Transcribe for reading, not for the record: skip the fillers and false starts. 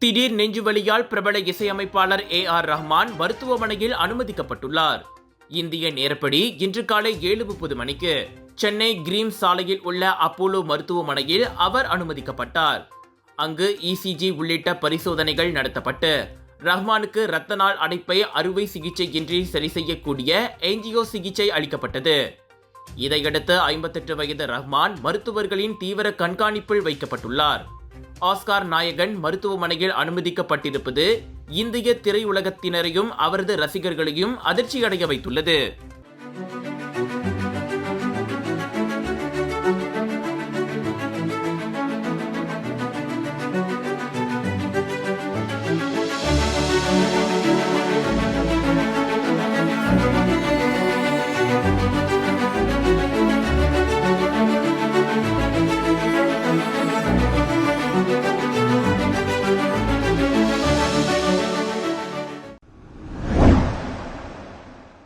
திடீர் நெஞ்சுவலியால் பிரபல இசையமைப்பாளர் AR ரஹ்மான் மருத்துவமனையில் அனுமதிக்கப்பட்டுள்ளார். இந்திய நேரப்படி இன்று காலை 7:30 மணிக்கு சென்னை கிரீம் சாலையில் உள்ள அப்போலோ மருத்துவமனையில் அவர் அனுமதிக்கப்பட்டார். அங்கு ECG உள்ளிட்ட பரிசோதனைகள் நடத்தப்பட்டு ரஹ்மானுக்கு இரத்த நாள் அடைப்பை அறுவை சிகிச்சையின்றி சரி செய்யக்கூடிய ஏஞ்சியோ சிகிச்சை அளிக்கப்பட்டது. இதையடுத்து 58 வயது ரஹ்மான் மருத்துவர்களின் தீவிர கண்காணிப்பில் வைக்கப்பட்டுள்ளார். ஆஸ்கார் நாயகன் மருத்துவமனையில் அனுமதிக்கப்பட்டிருப்பது இந்திய திரையுலகத்தினரையும் அவரது ரசிகர்களையும் அதிர்ச்சியடைய வைத்துள்ளது.